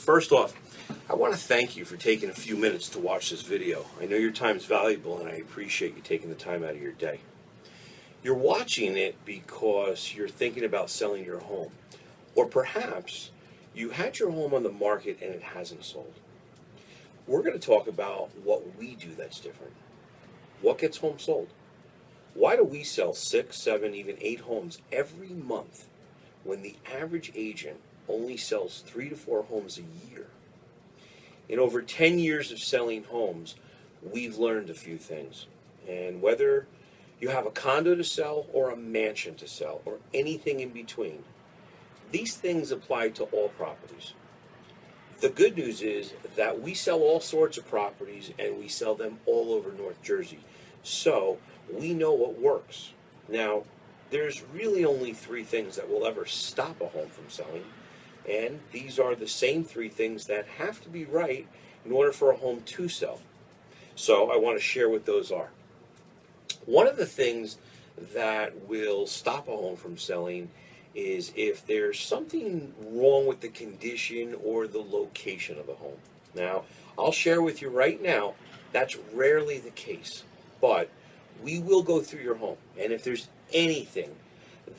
First off, I want to thank you for taking a few minutes to watch this video. I know your time is valuable and I appreciate you taking the time out of your day. You're watching it because you're thinking about selling your home. Or perhaps you had your home on the market and it hasn't sold. We're going to talk about what we do that's different. What gets homes sold? Why do we sell 6, 7, even 8 homes every month when the average agent only sells 3 to 4 homes a year? In over 10 years of selling homes, we've learned a few things. And whether you have a condo to sell or a mansion to sell or anything in between, these things apply to all properties. The good news is that we sell all sorts of properties and we sell them all over North Jersey. So we know what works. Now, there's really only 3 things that will ever stop a home from selling. And these are the same 3 things that have to be right in order for a home to sell. So I want to share what those are. One of the things that will stop a home from selling is if there's something wrong with the condition or the location of the home. Now, I'll share with you right now, that's rarely the case. But we will go through your home. And if there's anything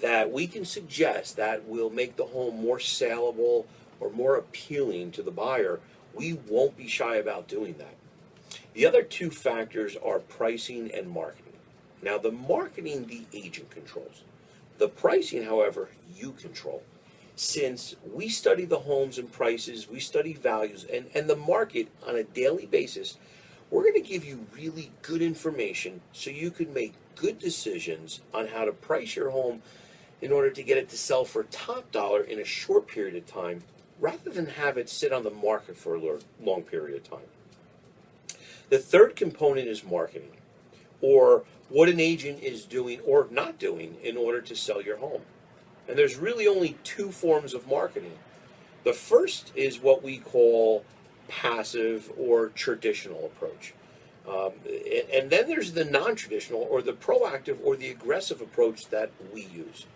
that we can suggest that will make the home more saleable or more appealing to the buyer, we won't be shy about doing that. The other 2 factors are pricing and marketing. Now, the marketing, the agent controls. The pricing, however, you control. Since we study the homes and prices, we study values and the market on a daily basis, we're going to give you really good information so you can make good decisions on how to price your home in order to get it to sell for top dollar in a short period of time rather than have it sit on the market for a long period of time. The third component is marketing, or what an agent is doing or not doing in order to sell your home. And there's really only 2 forms of marketing. The first is what we call passive or traditional approach. And then there's the non-traditional or the proactive or the aggressive approach that we use.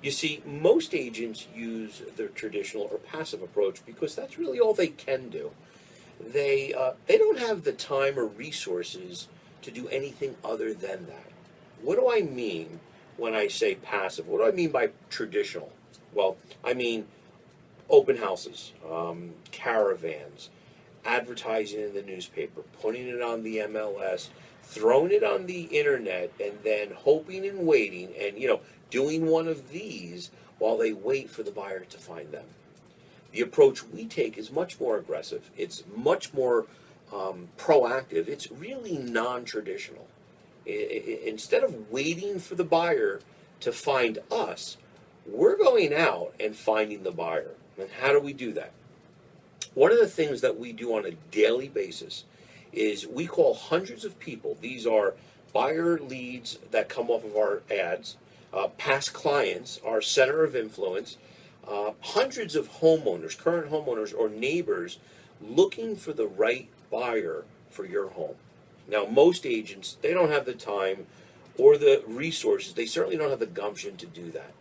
You see, most agents use the traditional or passive approach because that's really all they can do. They don't have the time or resources to do anything other than that. What do I mean when I say passive? What do I mean by traditional? Well, I mean open houses, caravans, advertising in the newspaper, putting it on the MLS, throwing it on the internet, and then hoping and waiting and, doing one of these while they wait for the buyer to find them. The approach we take is much more aggressive. It's much more proactive. It's really non-traditional. Instead of waiting for the buyer to find us, we're going out and finding the buyer. And how do we do that? One of the things that we do on a daily basis is we call hundreds of people. These are buyer leads that come off of our ads, past clients, our center of influence, hundreds of homeowners, current homeowners or neighbors looking for the right buyer for your home. Now, most agents, they don't have the time or the resources. They certainly don't have the gumption to do that.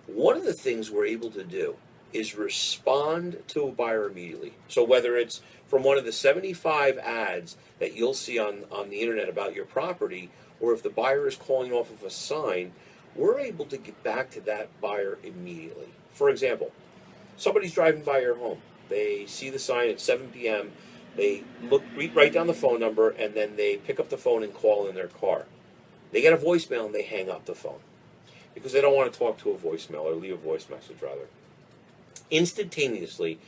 One of the things we're able to do is respond to a buyer immediately. So whether it's from one of the 75 ads that you'll see on the internet about your property, or if the buyer is calling off of a sign, we're able to get back to that buyer immediately. For example, somebody's driving by your home. They see the sign at 7 p.m., they write down the phone number, and then they pick up the phone and call in their car. They get a voicemail and they hang up the phone because they don't want to talk to a voicemail or leave a voice message, rather. Instantaneously,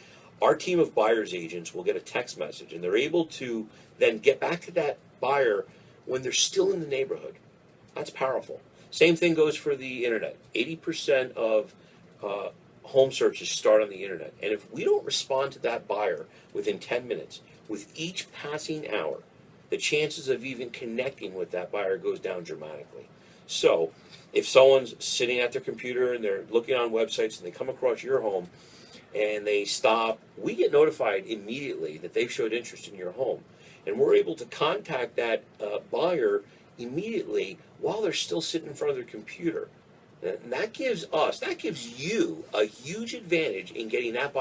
our team of buyer's agents will get a text message, and they're able to then get back to that buyer when they're still in the neighborhood. That's powerful. Same thing goes for the internet. 80% of home searches start on the internet. And if we don't respond to that buyer within 10 minutes, with each passing hour, the chances of even connecting with that buyer goes down dramatically. So if someone's sitting at their computer and they're looking on websites and they come across your home and they stop, we get notified immediately that they've showed interest in your home. And we're able to contact that buyer immediately while they're still sitting in front of their computer. And that gives you a huge advantage in getting that buyer